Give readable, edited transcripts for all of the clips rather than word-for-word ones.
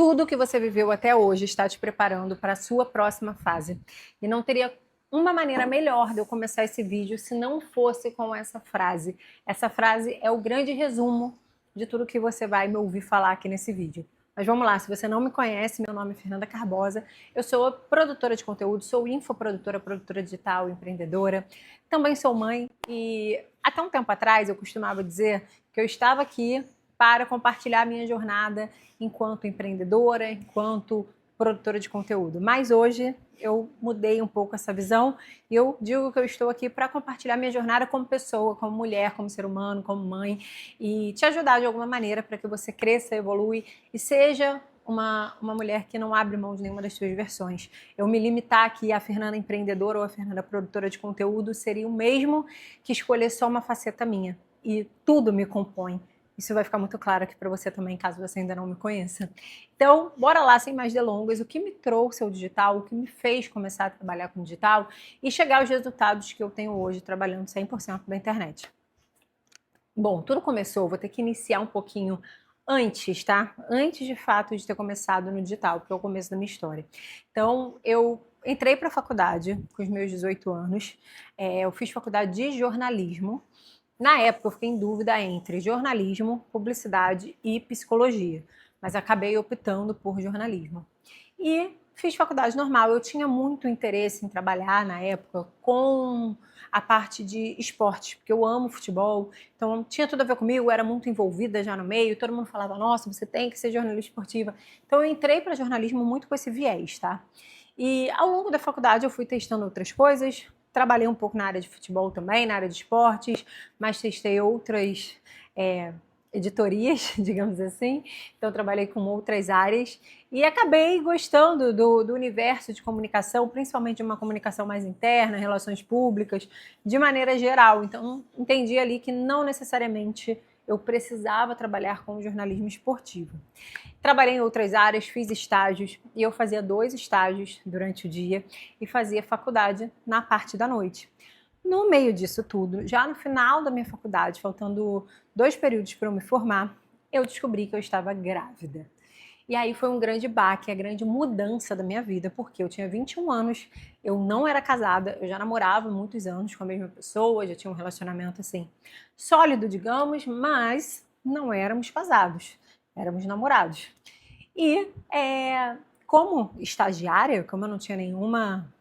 Tudo que você viveu até hoje está te preparando para a sua próxima fase. E não teria uma maneira melhor de eu começar esse vídeo se não fosse com essa frase. Essa frase é o grande resumo de tudo que você vai me ouvir falar aqui nesse vídeo. Mas vamos lá, se você não me conhece, meu nome é Fernanda Carbosa, eu sou produtora de conteúdo, sou infoprodutora, produtora digital, empreendedora, também sou mãe e até um tempo atrás eu costumava dizer que eu estava aqui para compartilhar a minha jornada enquanto empreendedora, enquanto produtora de conteúdo. Mas hoje eu mudei um pouco essa visão e eu digo que eu estou aqui para compartilhar minha jornada como pessoa, como mulher, como ser humano, como mãe e te ajudar de alguma maneira para que você cresça, evolui e seja uma mulher que não abre mão de nenhuma das suas versões. Eu me limitar aqui a Fernanda empreendedora ou a Fernanda produtora de conteúdo seria o mesmo que escolher só uma faceta minha. E tudo me compõe. Isso vai ficar muito claro aqui para você também, caso você ainda não me conheça. Então, bora lá, sem mais delongas, o que me trouxe ao digital, o que me fez começar a trabalhar com digital e chegar aos resultados que eu tenho hoje trabalhando 100% da internet. Bom, tudo começou, vou ter que iniciar um pouquinho antes, tá? Antes de fato de ter começado no digital, porque é o começo da minha história. Então, eu entrei para a faculdade com os meus 18 anos, eu fiz faculdade de jornalismo. Na época eu fiquei em dúvida entre jornalismo, publicidade e psicologia, mas acabei optando por jornalismo. E fiz faculdade normal, eu tinha muito interesse em trabalhar na época com a parte de esporte, porque eu amo futebol, então tinha tudo a ver comigo, eu era muito envolvida já no meio, todo mundo falava, nossa, você tem que ser jornalista esportiva. Então eu entrei para jornalismo muito com esse viés, tá? E ao longo da faculdade eu fui testando outras coisas, trabalhei um pouco na área de futebol também, na área de esportes, mas testei outras editorias, digamos assim. Então, trabalhei com outras áreas e acabei gostando do universo de comunicação, principalmente de uma comunicação mais interna, relações públicas, de maneira geral. Então, entendi ali que não necessariamente eu precisava trabalhar com jornalismo esportivo. Trabalhei em outras áreas, fiz estágios e eu fazia 2 estágios durante o dia e fazia faculdade na parte da noite. No meio disso tudo, já no final da minha faculdade, faltando 2 períodos para eu me formar, eu descobri que eu estava grávida. E aí foi um grande baque, a grande mudança da minha vida, porque eu tinha 21 anos, eu não era casada, eu já namorava muitos anos com a mesma pessoa, já tinha um relacionamento assim sólido, digamos, mas não éramos casados, éramos namorados. E como estagiária, como eu não tinha nenhuma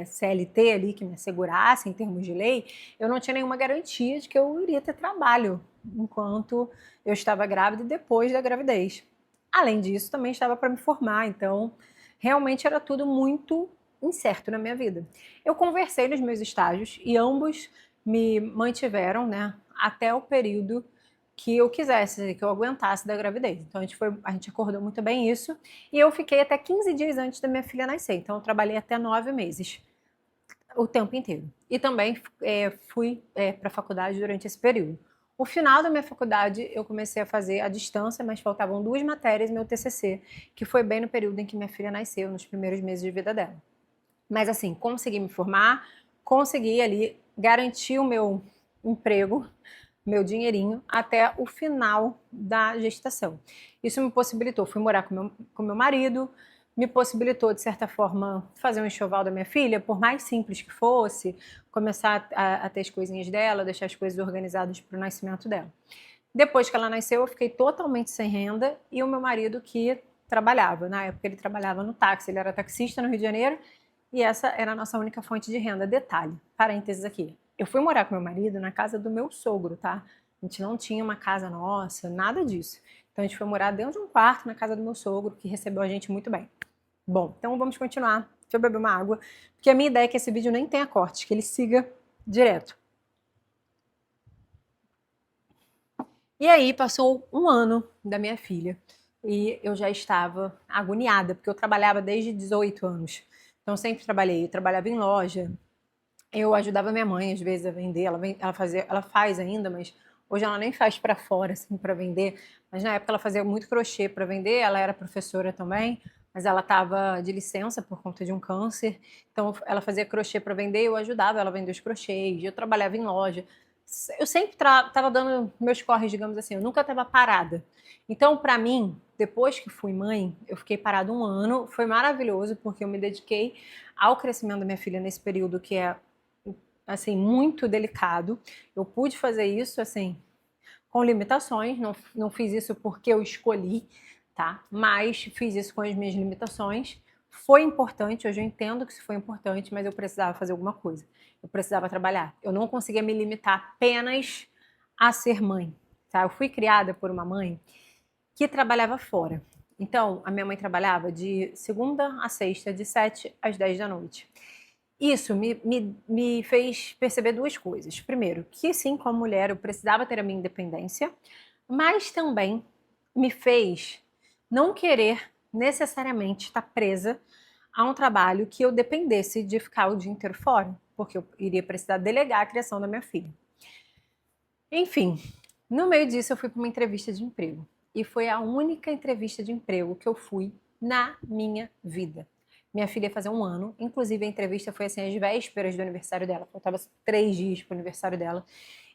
CLT ali que me assegurasse em termos de lei, eu não tinha nenhuma garantia de que eu iria ter trabalho enquanto eu estava grávida e depois da gravidez. Além disso, também estava para me formar, então realmente era tudo muito incerto na minha vida. Eu conversei nos meus estágios e ambos me mantiveram, né, até o período que eu quisesse, que eu aguentasse da gravidez. Então a gente acordou muito bem isso e eu fiquei até 15 dias antes da minha filha nascer. Então eu trabalhei até 9 meses, o tempo inteiro. E também fui para a faculdade durante esse período. O final da minha faculdade eu comecei a fazer à distância, mas faltavam 2 matérias e meu TCC, que foi bem no período em que minha filha nasceu, nos primeiros meses de vida dela. Mas assim, consegui me formar, consegui ali garantir o meu emprego, meu dinheirinho, até o final da gestação. Isso me possibilitou, fui morar com meu marido, me possibilitou, de certa forma, fazer um enxoval da minha filha, por mais simples que fosse, começar a ter as coisinhas dela, deixar as coisas organizadas para o nascimento dela. Depois que ela nasceu, eu fiquei totalmente sem renda e o meu marido que trabalhava. Na época ele trabalhava no táxi, ele era taxista no Rio de Janeiro e essa era a nossa única fonte de renda. Detalhe, parênteses aqui. Eu fui morar com meu marido na casa do meu sogro, tá? A gente não tinha uma casa nossa, nada disso. Então a gente foi morar dentro de um quarto na casa do meu sogro, que recebeu a gente muito bem. Bom, então vamos continuar. Deixa eu beber uma água, porque a minha ideia é que esse vídeo nem tenha cortes, que ele siga direto. E aí passou um ano da minha filha e eu já estava agoniada, porque eu trabalhava desde 18 anos. Então sempre trabalhei, eu trabalhava em loja, eu ajudava minha mãe às vezes a vender, ela faz ainda, mas hoje ela nem faz para fora assim para vender, mas na época ela fazia muito crochê para vender, ela era professora também, mas ela estava de licença por conta de um câncer, então ela fazia crochê para vender, eu ajudava ela a vender os crochês, eu trabalhava em loja. Eu sempre estava dando meus corres, digamos assim, eu nunca estava parada. Então, para mim, depois que fui mãe, eu fiquei parada 1 ano, foi maravilhoso, porque eu me dediquei ao crescimento da minha filha nesse período que é, assim, muito delicado. Eu pude fazer isso, assim, com limitações, não fiz isso porque eu escolhi, tá? Mas fiz isso com as minhas limitações. Foi importante, hoje eu entendo que isso foi importante, mas eu precisava fazer alguma coisa. Eu precisava trabalhar. Eu não conseguia me limitar apenas a ser mãe, tá? Eu fui criada por uma mãe que trabalhava fora. Então, a minha mãe trabalhava de segunda a sexta, de 7 às 10 da noite. Isso me fez perceber 2 coisas. Primeiro, que sim, como mulher, eu precisava ter a minha independência, mas também me fez não querer necessariamente estar presa a um trabalho que eu dependesse de ficar o dia inteiro fora, porque eu iria precisar delegar a criação da minha filha. Enfim, no meio disso eu fui para uma entrevista de emprego. E foi a única entrevista de emprego que eu fui na minha vida. Minha filha ia fazer 1 ano, inclusive a entrevista foi assim às vésperas do aniversário dela, faltava 3 dias para o aniversário dela.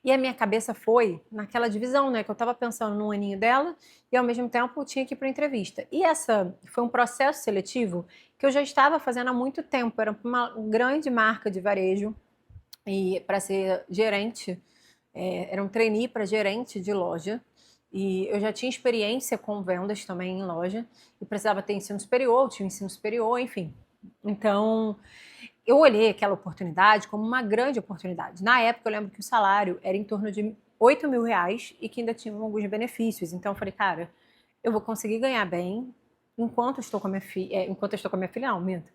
E a minha cabeça foi naquela divisão, né? Que eu estava pensando no aninho dela e ao mesmo tempo eu tinha que ir para a entrevista. E essa foi um processo seletivo que eu já estava fazendo há muito tempo. Era uma grande marca de varejo e para ser gerente, era um trainee para gerente de loja. E eu já tinha experiência com vendas também em loja e precisava ter ensino superior, tinha ensino superior, enfim. Então, eu olhei aquela oportunidade como uma grande oportunidade. Na época, eu lembro que o salário era em torno de 8 mil reais e que ainda tinha alguns benefícios. Então, eu falei, cara, eu vou conseguir ganhar bem enquanto eu estou com a minha filha. Enquanto eu estou com a minha filha, não, minto.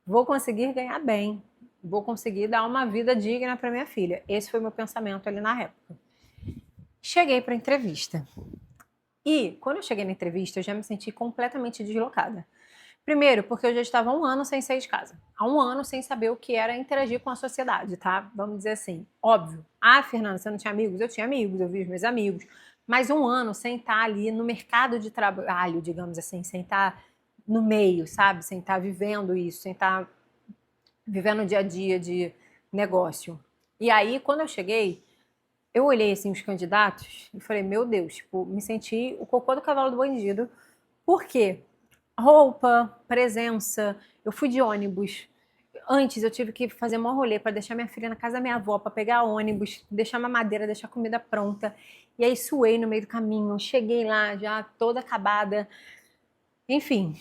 Vou conseguir ganhar bem. Vou conseguir dar uma vida digna para minha filha. Esse foi o meu pensamento ali na época. Cheguei para a entrevista. E quando eu cheguei na entrevista, eu já me senti completamente deslocada. Primeiro, porque eu já estava há 1 ano sem sair de casa. Há 1 ano sem saber o que era interagir com a sociedade, tá? Vamos dizer assim. Óbvio. Ah, Fernanda, você não tinha amigos? Eu tinha amigos, eu vi os meus amigos. Mas 1 ano sem estar ali no mercado de trabalho, digamos assim, sem estar no meio, sabe? Sem estar vivendo isso, sem estar vivendo o dia a dia de negócio. E aí, quando eu cheguei, eu olhei assim os candidatos e falei, meu Deus, tipo, me senti o cocô do cavalo do bandido. Por quê? Roupa, presença. Eu fui de ônibus. Antes eu tive que fazer um rolê para deixar minha filha na casa da minha avó, para pegar ônibus, deixar uma madeira, deixar a comida pronta. E aí suei no meio do caminho. Cheguei lá já toda acabada. Enfim,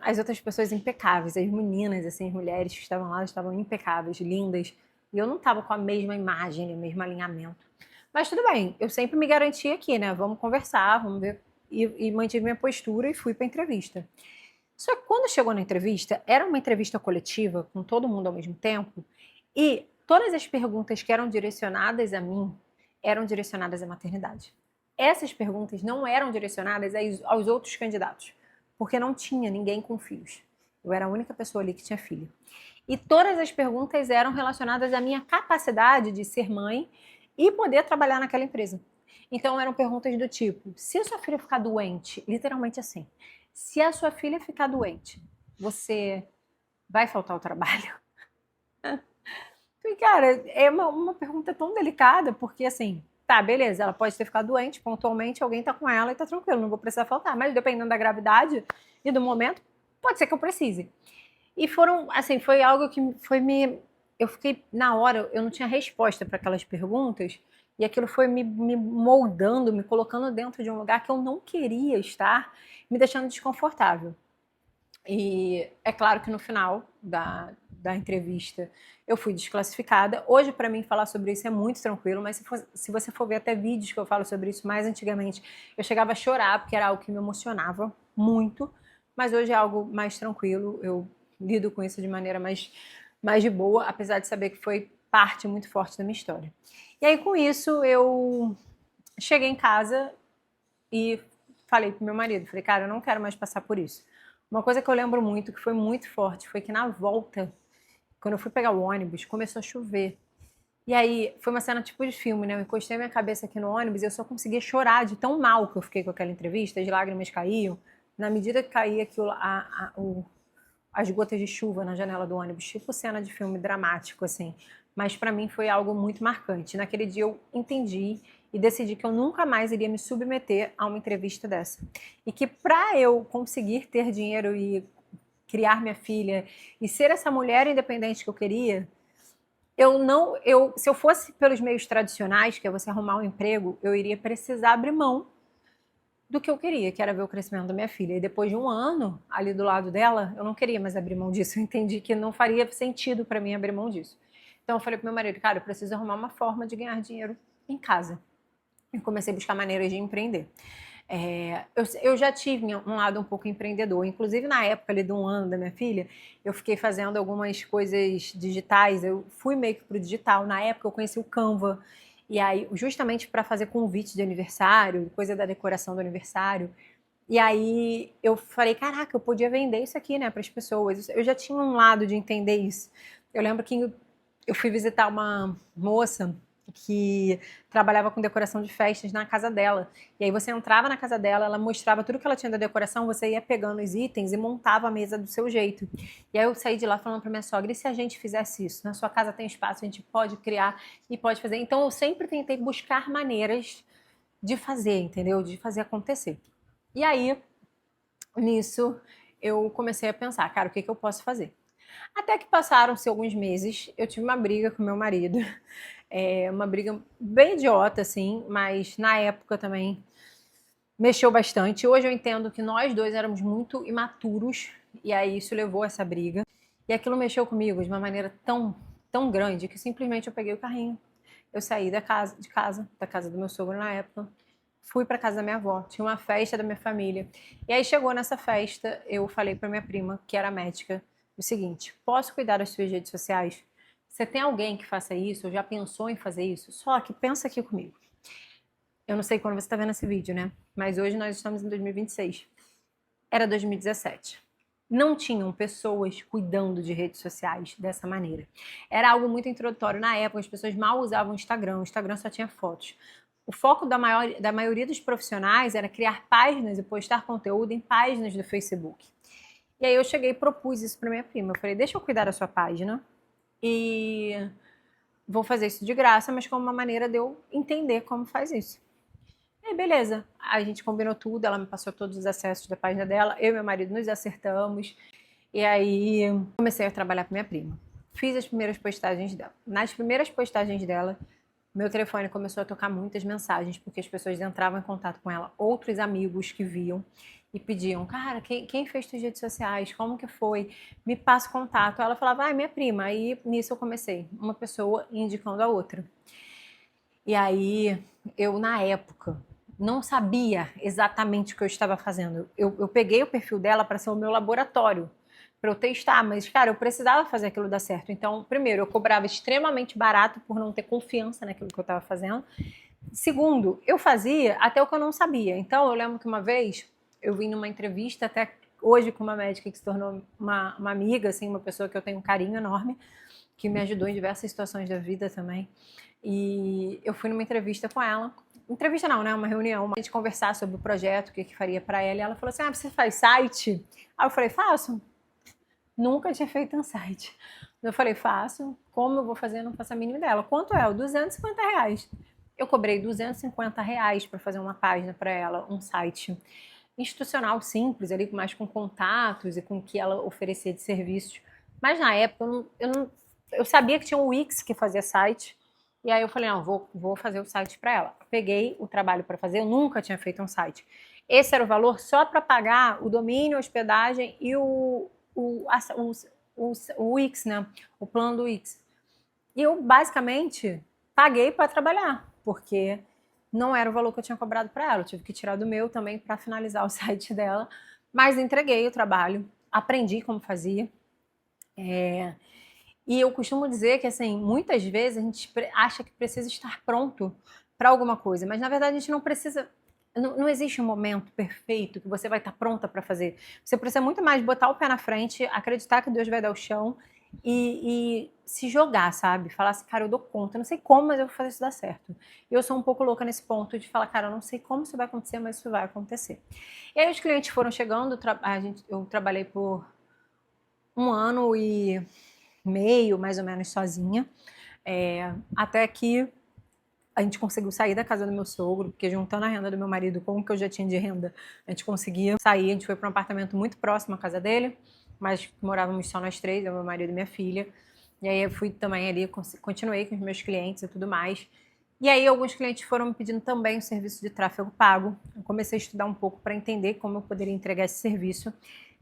as outras pessoas impecáveis, as meninas, assim, as mulheres que estavam lá estavam impecáveis, lindas. E eu não estava com a mesma imagem, o mesmo alinhamento. Mas tudo bem, eu sempre me garanti aqui, né? Vamos conversar, vamos ver. E mantive minha postura e fui para a entrevista. Só que quando chegou na entrevista, era uma entrevista coletiva, com todo mundo ao mesmo tempo, e todas as perguntas que eram direcionadas a mim eram direcionadas à maternidade. Essas perguntas não eram direcionadas aos outros candidatos, porque não tinha ninguém com filhos. Eu era a única pessoa ali que tinha filho. E todas as perguntas eram relacionadas à minha capacidade de ser mãe e poder trabalhar naquela empresa. Então eram perguntas do tipo: se a sua filha ficar doente, literalmente assim, se a sua filha ficar doente, você vai faltar ao trabalho? E, cara, é uma pergunta tão delicada, porque assim, tá, beleza, ela pode ter ficado doente, pontualmente alguém tá com ela e tá tranquilo, não vou precisar faltar, mas dependendo da gravidade e do momento, pode ser que eu precise. E foram, assim, foi algo que foi me. Eu fiquei, na hora, eu não tinha resposta para aquelas perguntas, e aquilo foi me moldando, me colocando dentro de um lugar que eu não queria estar, me deixando desconfortável. E é claro que no final da entrevista eu fui desclassificada. Hoje, para mim, falar sobre isso é muito tranquilo, mas se você for ver até vídeos que eu falo sobre isso mais antigamente, eu chegava a chorar, porque era algo que me emocionava muito, mas hoje é algo mais tranquilo, eu lido com isso de maneira mais de boa, apesar de saber que foi parte muito forte da minha história. E aí, com isso, eu cheguei em casa e falei pro meu marido, falei, cara, eu não quero mais passar por isso. Uma coisa que eu lembro muito, que foi muito forte, foi que na volta, quando eu fui pegar o ônibus, começou a chover. E aí, foi uma cena tipo de filme, né? Eu encostei minha cabeça aqui no ônibus e eu só conseguia chorar de tão mal que eu fiquei com aquela entrevista, as lágrimas caíam. Na medida que caía aquilo, as gotas de chuva na janela do ônibus, tipo cena de filme dramático, assim. Mas para mim foi algo muito marcante. Naquele dia eu entendi e decidi que eu nunca mais iria me submeter a uma entrevista dessa. E que para eu conseguir ter dinheiro e criar minha filha e ser essa mulher independente que eu queria, se eu fosse pelos meios tradicionais, que é você arrumar um emprego, eu iria precisar abrir mão do que eu queria, que era ver o crescimento da minha filha. E depois de um ano ali do lado dela, eu não queria mais abrir mão disso. Eu entendi que não faria sentido para mim abrir mão disso. Então eu falei pro meu marido, cara, eu preciso arrumar uma forma de ganhar dinheiro em casa. E comecei a buscar maneiras de empreender. Eu já tive um lado um pouco empreendedor. Inclusive, na época ali de um ano da minha filha, eu fiquei fazendo algumas coisas digitais. Eu fui meio que pro digital. Na época, eu conheci o Canva. E aí, justamente para fazer convite de aniversário, coisa da decoração do aniversário. E aí, eu falei, caraca, eu podia vender isso aqui, né, para as pessoas. Eu já tinha um lado de entender isso. Eu lembro que eu fui visitar uma moça que trabalhava com decoração de festas na casa dela. E aí você entrava na casa dela, ela mostrava tudo que ela tinha da decoração, você ia pegando os itens e montava a mesa do seu jeito. E aí eu saí de lá falando para minha sogra, e se a gente fizesse isso? Na sua casa tem espaço, a gente pode criar e pode fazer. Então eu sempre tentei buscar maneiras de fazer, entendeu? De fazer acontecer. E aí, nisso, eu comecei a pensar, cara, o que eu posso fazer? Até que passaram-se alguns meses, eu tive uma briga com meu marido. Uma briga bem idiota, assim, mas na época também mexeu bastante. Hoje eu entendo que nós dois éramos muito imaturos e aí isso levou a essa briga. E aquilo mexeu comigo de uma maneira tão grande que simplesmente eu peguei o carrinho. Eu saí da casa do meu sogro na época, fui para casa da minha avó, tinha uma festa da minha família. E aí chegou nessa festa, eu falei para minha prima, que era médica, o seguinte: posso cuidar das suas redes sociais? Você tem alguém que faça isso? Ou já pensou em fazer isso? Só que pensa aqui comigo. Eu não sei quando você está vendo esse vídeo, né? Mas hoje nós estamos em 2026. Era 2017. Não tinham pessoas cuidando de redes sociais dessa maneira. Era algo muito introdutório na época, as pessoas mal usavam o Instagram só tinha fotos. O foco da maioria dos profissionais era criar páginas e postar conteúdo em páginas do Facebook. E aí eu cheguei e propus isso para minha prima. Eu falei, deixa eu cuidar da sua página e vou fazer isso de graça, mas como uma maneira de eu entender como faz isso. E aí, beleza, a gente combinou tudo, ela me passou todos os acessos da página dela, eu e meu marido nos acertamos, e aí comecei a trabalhar com minha prima. Fiz as primeiras postagens dela. Nas primeiras postagens dela, meu telefone começou a tocar muitas mensagens, porque as pessoas entravam em contato com ela, outros amigos que viam e pediam, cara, quem fez suas redes sociais? Como que foi? Me passa o contato. Ela falava, minha prima. Aí nisso eu comecei, uma pessoa indicando a outra. E aí eu, na época, não sabia exatamente o que eu estava fazendo. Eu peguei o perfil dela para ser o meu laboratório, para eu testar, mas, cara, eu precisava fazer aquilo dar certo. Então, primeiro, eu cobrava extremamente barato por não ter confiança naquilo que eu estava fazendo. Segundo, eu fazia até o que eu não sabia. Então, eu lembro que uma vez eu vim numa entrevista, até hoje, com uma médica que se tornou uma amiga, assim, uma pessoa que eu tenho um carinho enorme, que me ajudou em diversas situações da vida também. E eu fui numa entrevista com ela. Entrevista não, né? Uma reunião, a gente conversar sobre o projeto, o que faria para ela. E ela falou assim, você faz site? Aí eu falei, faço. Nunca tinha feito um site. Eu falei, faço. Como eu vou fazer? Não faço a mínima dela. Quanto é? R$250. Eu cobrei R$250 para fazer uma página para ela, um site institucional simples, ali mais com contatos e com o que ela oferecia de serviços. Mas na época eu sabia que tinha um Wix que fazia site. E aí eu falei, não, vou fazer o site para ela. Peguei o trabalho para fazer, eu nunca tinha feito um site. Esse era o valor só para pagar o domínio, a hospedagem e o Wix, né? O plano do Wix. E eu basicamente paguei para trabalhar, porque não era o valor que eu tinha cobrado para ela. Eu tive que tirar do meu também para finalizar o site dela. Mas entreguei o trabalho, aprendi como fazia. E eu costumo dizer que, assim, muitas vezes a gente acha que precisa estar pronto para alguma coisa, mas na verdade a gente não precisa. Não existe um momento perfeito que você vai estar pronta para fazer. Você precisa muito mais botar o pé na frente, acreditar que Deus vai dar o chão e se jogar, sabe? Falar assim, cara, eu dou conta, eu não sei como, mas eu vou fazer isso dar certo. Eu sou um pouco louca nesse ponto de falar, cara, eu não sei como isso vai acontecer, mas isso vai acontecer. E aí os clientes foram chegando, eu trabalhei por 1 ano e meio, mais ou menos, sozinha, até que a gente conseguiu sair da casa do meu sogro, porque juntando a renda do meu marido com o que eu já tinha de renda, a gente conseguia sair. A gente foi para um apartamento muito próximo à casa dele, mas morávamos só nós três, eu, meu marido e minha filha. E aí eu fui também ali, continuei com os meus clientes e tudo mais. E aí alguns clientes foram me pedindo também o serviço de tráfego pago. Eu comecei a estudar um pouco para entender como eu poderia entregar esse serviço.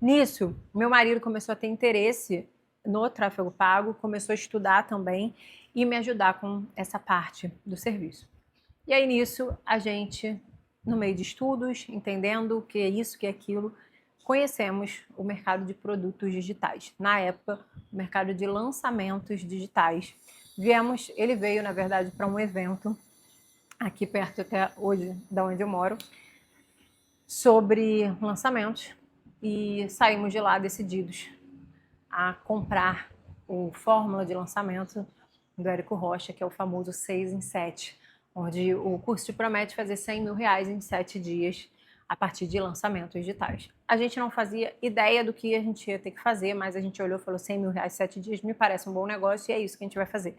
Nisso, meu marido começou a ter interesse no tráfego pago, começou a estudar também e me ajudar com essa parte do serviço. E aí nisso, a gente, no meio de estudos, entendendo o que é isso, o que é aquilo, conhecemos o mercado de produtos digitais. Na época, o mercado de lançamentos digitais. Ele veio, na verdade, para um evento aqui perto até hoje, da onde eu moro, sobre lançamentos, e saímos de lá decididos a comprar o Fórmula de Lançamento do Érico Rocha, que é o famoso 6 em 7, onde o curso te promete fazer R$100.000 em 7 dias a partir de lançamentos digitais. A gente não fazia ideia do que a gente ia ter que fazer, mas a gente olhou e falou: R$100.000 em 7 dias me parece um bom negócio e é isso que a gente vai fazer.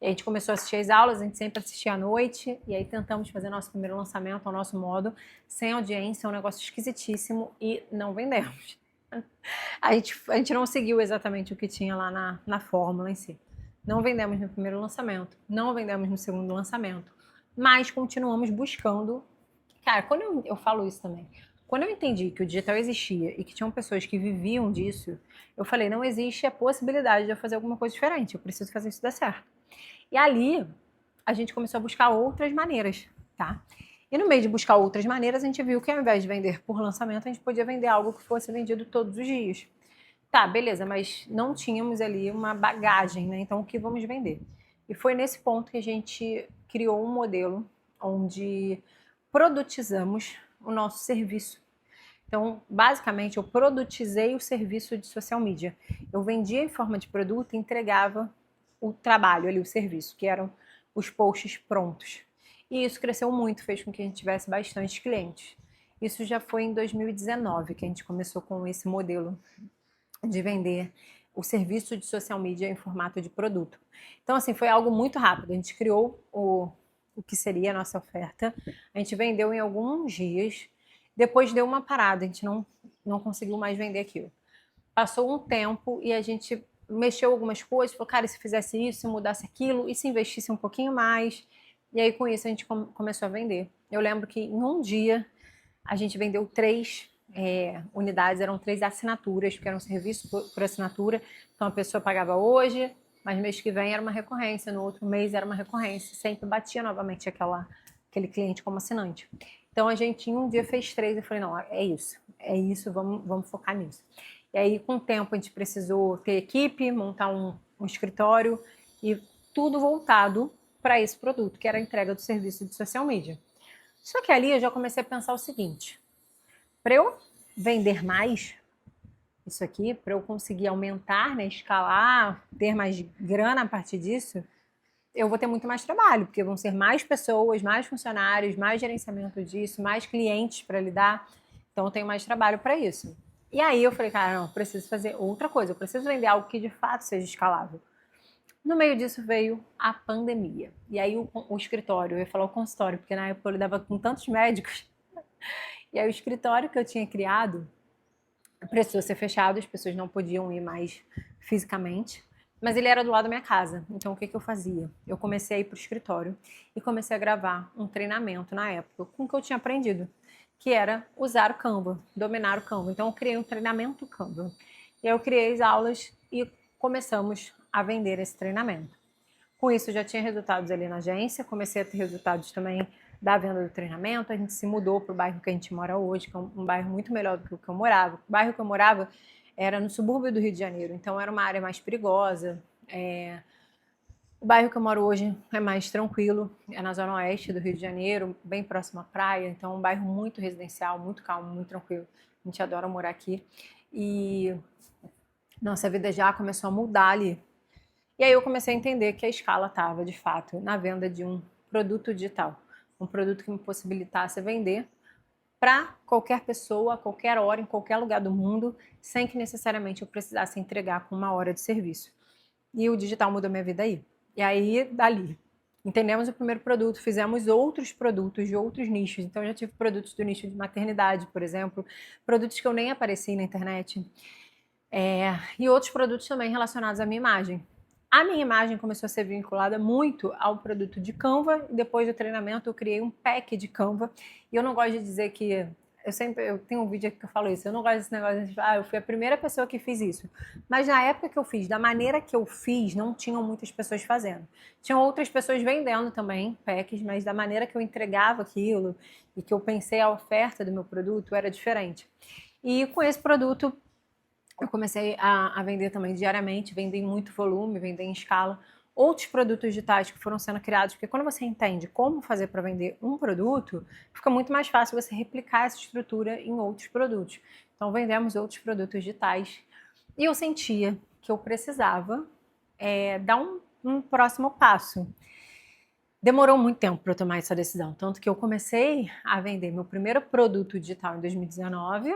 E a gente começou a assistir as aulas, a gente sempre assistia à noite, e aí tentamos fazer nosso primeiro lançamento ao nosso modo, sem audiência, um negócio esquisitíssimo, e não vendemos. A gente não seguiu exatamente o que tinha lá na fórmula em si. Não vendemos no primeiro lançamento, não vendemos no segundo lançamento, mas continuamos buscando. Cara, quando eu falo isso também, quando eu entendi que o digital existia e que tinham pessoas que viviam disso, eu falei: não existe a possibilidade de eu fazer alguma coisa diferente, eu preciso fazer isso dar certo. E ali, a gente começou a buscar outras maneiras, tá? E no meio de buscar outras maneiras, a gente viu que ao invés de vender por lançamento, a gente podia vender algo que fosse vendido todos os dias. Tá, beleza, mas não tínhamos ali uma bagagem, né? Então, o que vamos vender? E foi nesse ponto que a gente criou um modelo onde produtizamos o nosso serviço. Então, basicamente, eu produtizei o serviço de social media. Eu vendia em forma de produto e entregava o trabalho ali, o serviço, que eram os posts prontos. E isso cresceu muito, fez com que a gente tivesse bastante clientes. Isso já foi em 2019 que a gente começou com esse modelo de vender o serviço de social media em formato de produto. Então, assim, foi algo muito rápido. A gente criou o que seria a nossa oferta, a gente vendeu em alguns dias, depois deu uma parada, a gente não conseguiu mais vender aquilo. Passou um tempo e a gente mexeu algumas coisas, falou: cara, se fizesse isso, se mudasse aquilo, e se investisse um pouquinho mais. E aí, com isso, a gente começou a vender. Eu lembro que em um dia a gente vendeu 3 unidades, eram 3 assinaturas, porque era um serviço por assinatura. Então a pessoa pagava hoje, mas mês que vem era uma recorrência, no outro mês era uma recorrência, sempre batia novamente aquele cliente como assinante. Então a gente em um dia fez 3 e falei: não, é isso, vamos focar nisso. E aí, com o tempo, a gente precisou ter equipe, montar um escritório e tudo voltado para esse produto, que era a entrega do serviço de social media. Só que ali eu já comecei a pensar o seguinte: para eu vender mais isso aqui, para eu conseguir aumentar, né, escalar, ter mais grana a partir disso, eu vou ter muito mais trabalho, porque vão ser mais pessoas, mais funcionários, mais gerenciamento disso, mais clientes para lidar. Então eu tenho mais trabalho para isso. E aí eu falei: cara, não, eu preciso fazer outra coisa, eu preciso vender algo que de fato seja escalável. No meio disso veio a pandemia. E aí o escritório, eu ia falar o consultório, porque na época eu lidava com tantos médicos. E aí o escritório que eu tinha criado precisou ser fechado, as pessoas não podiam ir mais fisicamente, mas ele era do lado da minha casa. Então o que eu fazia? Eu comecei a ir para o escritório e comecei a gravar um treinamento na época com o que eu tinha aprendido, que era usar o Canva, dominar o Canva. Então eu criei um treinamento Canva. E aí eu criei as aulas e começamos a vender esse treinamento. Com isso, já tinha resultados ali na agência, comecei a ter resultados também da venda do treinamento. A gente se mudou para o bairro que a gente mora hoje, que é um bairro muito melhor do que o que eu morava. O bairro que eu morava era no subúrbio do Rio de Janeiro, então era uma área mais perigosa. O bairro que eu moro hoje é mais tranquilo, é na zona oeste do Rio de Janeiro, bem próximo à praia, então é um bairro muito residencial, muito calmo, muito tranquilo. A gente adora morar aqui. E nossa vida já começou a mudar ali. E aí eu comecei a entender que a escala estava, de fato, na venda de um produto digital. Um produto que me possibilitasse vender para qualquer pessoa, a qualquer hora, em qualquer lugar do mundo, sem que necessariamente eu precisasse entregar com 1 hora de serviço. E o digital mudou minha vida aí. E aí, dali, Entendemos o primeiro produto, fizemos outros produtos de outros nichos. Então, eu já tive produtos do nicho de maternidade, por exemplo, produtos que eu nem apareci na internet, e outros produtos também relacionados à minha imagem. A minha imagem começou a ser vinculada muito ao produto de Canva, e depois do treinamento eu criei um pack de Canva, e eu não gosto de dizer que eu tenho um vídeo aqui que eu falo isso, eu não gosto desse negócio de, eu fui a primeira pessoa que fiz isso. Mas na época que eu fiz, da maneira que eu fiz, não tinham muitas pessoas fazendo. Tinham outras pessoas vendendo também packs, mas da maneira que eu entregava aquilo e que eu pensei a oferta do meu produto era diferente. E com esse produto eu comecei a vender também diariamente, vender em muito volume, vender em escala. Outros produtos digitais que foram sendo criados, porque quando você entende como fazer para vender um produto, fica muito mais fácil você replicar essa estrutura em outros produtos. Então, vendemos outros produtos digitais. E eu sentia que eu precisava dar um próximo passo. Demorou muito tempo para eu tomar essa decisão, tanto que eu comecei a vender meu primeiro produto digital em 2019,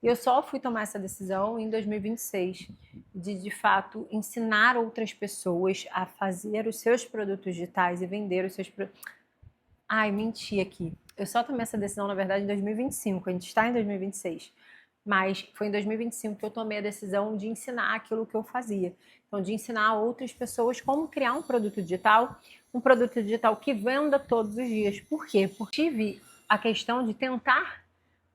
e eu só fui tomar essa decisão em 2026, de fato, ensinar outras pessoas a fazer os seus produtos digitais e vender os seus produtos. Ai, menti aqui. Eu só tomei essa decisão, na verdade, em 2025. A gente está em 2026. Mas foi em 2025 que eu tomei a decisão de ensinar aquilo que eu fazia. Então, de ensinar outras pessoas como criar um produto digital que venda todos os dias. Por quê? Porque tive a questão de tentar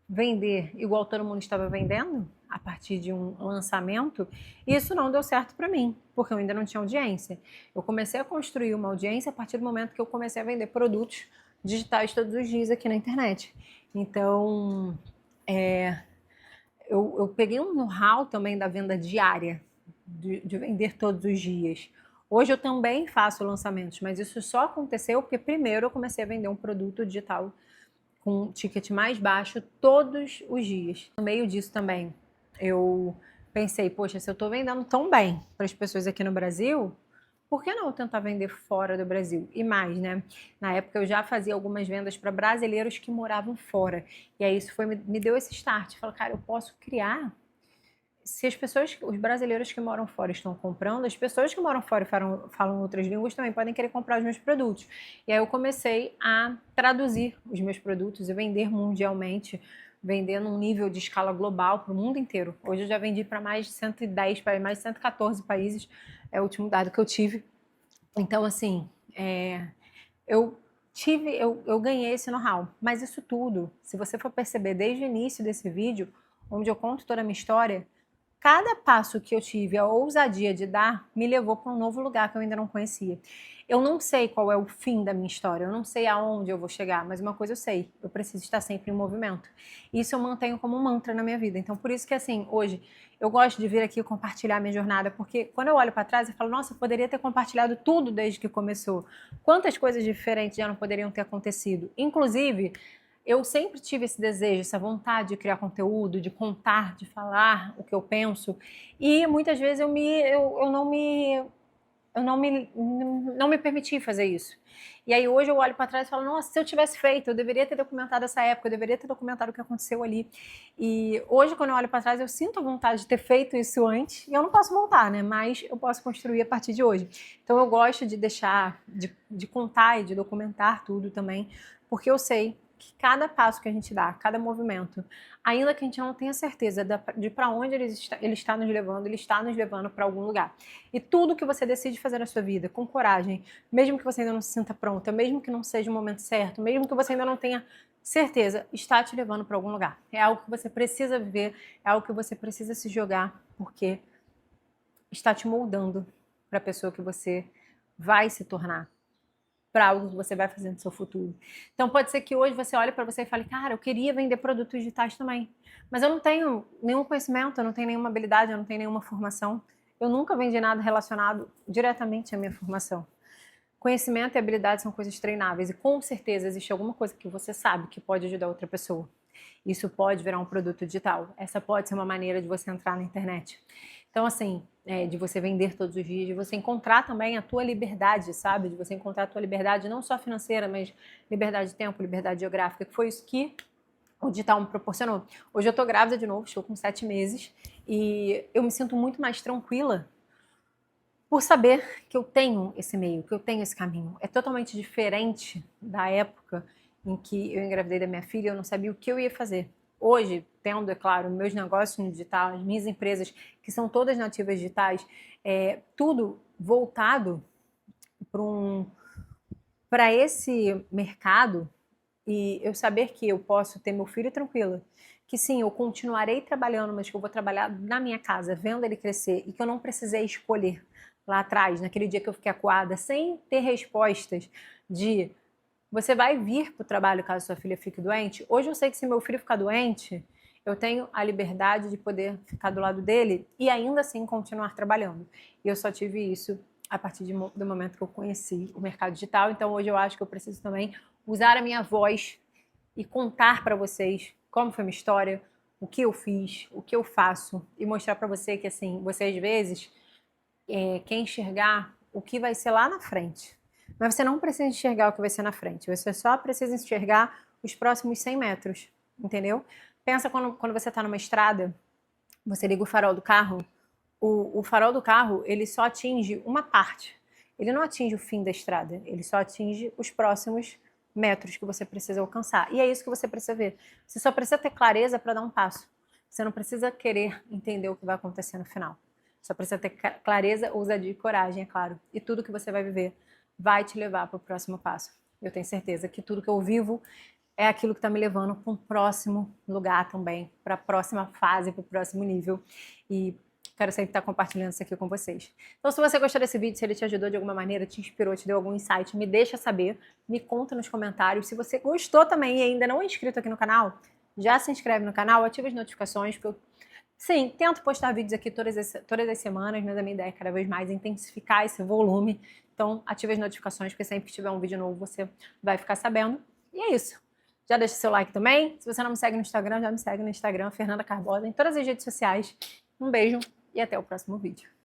vender igual todo mundo estava vendendo a partir de um lançamento, e isso não deu certo para mim, porque eu ainda não tinha audiência. Eu comecei a construir uma audiência a partir do momento que eu comecei a vender produtos digitais todos os dias aqui na internet. Então, eu peguei um know-how também da venda diária, de vender todos os dias. Hoje eu também faço lançamentos, mas isso só aconteceu porque primeiro eu comecei a vender um produto digital com um ticket mais baixo todos os dias. No meio disso também, eu pensei, poxa, se eu estou vendendo tão bem para as pessoas aqui no Brasil, por que não tentar vender fora do Brasil? E mais, né? Na época eu já fazia algumas vendas para brasileiros que moravam fora. E aí isso me deu esse start. Falei, cara, eu posso criar. Se as pessoas, os brasileiros que moram fora estão comprando, as pessoas que moram fora e falam outras línguas também podem querer comprar os meus produtos. E aí eu comecei a traduzir os meus produtos e vender mundialmente, vender num nível de escala global para o mundo inteiro. Hoje eu já vendi para mais de 110 países, mais de 114 países, é o último dado que eu tive. Então, assim, eu ganhei esse know-how. Mas isso tudo, se você for perceber desde o início desse vídeo, onde eu conto toda a minha história, cada passo que eu tive, a ousadia de dar, me levou para um novo lugar que eu ainda não conhecia. Eu não sei qual é o fim da minha história, eu não sei aonde eu vou chegar, mas uma coisa eu sei, eu preciso estar sempre em movimento. Isso eu mantenho como um mantra na minha vida. Então, por isso que, assim, hoje, eu gosto de vir aqui compartilhar minha jornada, porque quando eu olho para trás, eu falo, nossa, eu poderia ter compartilhado tudo desde que começou. Quantas coisas diferentes já não poderiam ter acontecido? Inclusive, eu sempre tive esse desejo, essa vontade de criar conteúdo, de contar, de falar o que eu penso. E muitas vezes eu não me permiti fazer isso. E aí hoje eu olho para trás e falo, nossa, se eu tivesse feito, eu deveria ter documentado essa época, eu deveria ter documentado o que aconteceu ali. E hoje, quando eu olho para trás, eu sinto a vontade de ter feito isso antes, e eu não posso voltar, né? Mas eu posso construir a partir de hoje. Então eu gosto de deixar, de contar e de documentar tudo também, porque eu sei que cada passo que a gente dá, cada movimento, ainda que a gente não tenha certeza de para onde ele está nos levando, ele está nos levando para algum lugar. E tudo que você decide fazer na sua vida, com coragem, mesmo que você ainda não se sinta pronta, mesmo que não seja o momento certo, mesmo que você ainda não tenha certeza, está te levando para algum lugar. É algo que você precisa viver, é algo que você precisa se jogar, porque está te moldando para a pessoa que você vai se tornar, para algo que você vai fazer no seu futuro. Então pode ser que hoje você olhe para você e fale, cara, eu queria vender produtos digitais também, mas eu não tenho nenhum conhecimento, eu não tenho nenhuma habilidade, eu não tenho nenhuma formação. Eu nunca vendi nada relacionado diretamente à minha formação. Conhecimento e habilidade são coisas treináveis e com certeza existe alguma coisa que você sabe que pode ajudar outra pessoa. Isso pode virar um produto digital. Essa pode ser uma maneira de você entrar na internet. Então, assim, de você vender todos os dias, de você encontrar também a tua liberdade, sabe? De você encontrar a tua liberdade não só financeira, mas liberdade de tempo, liberdade geográfica, que foi isso que o digital me proporcionou. Hoje eu tô grávida de novo, estou com 7 meses e eu me sinto muito mais tranquila por saber que eu tenho esse meio, que eu tenho esse caminho. É totalmente diferente da época em que eu engravidei da minha filha, eu não sabia o que eu ia fazer. Hoje, tendo, é claro, meus negócios no digital, as minhas empresas, que são todas nativas digitais, tudo voltado para esse mercado, e eu saber que eu posso ter meu filho tranquila, que sim, eu continuarei trabalhando, mas que eu vou trabalhar na minha casa, vendo ele crescer, e que eu não precisei escolher lá atrás, naquele dia que eu fiquei acuada, sem ter respostas de você vai vir para o trabalho caso sua filha fique doente. Hoje eu sei que se meu filho ficar doente, eu tenho a liberdade de poder ficar do lado dele e ainda assim continuar trabalhando. E eu só tive isso a partir do momento que eu conheci o mercado digital. Então hoje eu acho que eu preciso também usar a minha voz e contar para vocês como foi minha história, o que eu fiz, o que eu faço e mostrar para você que assim, você às vezes quer enxergar o que vai ser lá na frente. Mas você não precisa enxergar o que vai ser na frente, você só precisa enxergar os próximos 100 metros, entendeu? Pensa quando você está numa estrada, você liga o farol do carro, o farol do carro, ele só atinge uma parte. Ele não atinge o fim da estrada, ele só atinge os próximos metros que você precisa alcançar. E é isso que você precisa ver. Você só precisa ter clareza para dar um passo. Você não precisa querer entender o que vai acontecer no final. Só precisa ter clareza, ousadia e coragem, é claro. E tudo que você vai viver vai te levar para o próximo passo. Eu tenho certeza que tudo que eu vivo é aquilo que está me levando para um próximo lugar também, para a próxima fase, para o próximo nível. E quero sempre estar compartilhando isso aqui com vocês. Então, se você gostou desse vídeo, se ele te ajudou de alguma maneira, te inspirou, te deu algum insight, me deixa saber, me conta nos comentários. Se você gostou também e ainda não é inscrito aqui no canal, já se inscreve no canal, ativa as notificações, porque eu, sim, tento postar vídeos aqui todas as semanas, mas a minha ideia é cada vez mais intensificar esse volume. Então, ativa as notificações, porque sempre que tiver um vídeo novo, você vai ficar sabendo. E é isso. Já deixa seu like também. Se você não me segue no Instagram, já me segue no Instagram, Fernanda Carbosa, em todas as redes sociais. Um beijo e até o próximo vídeo.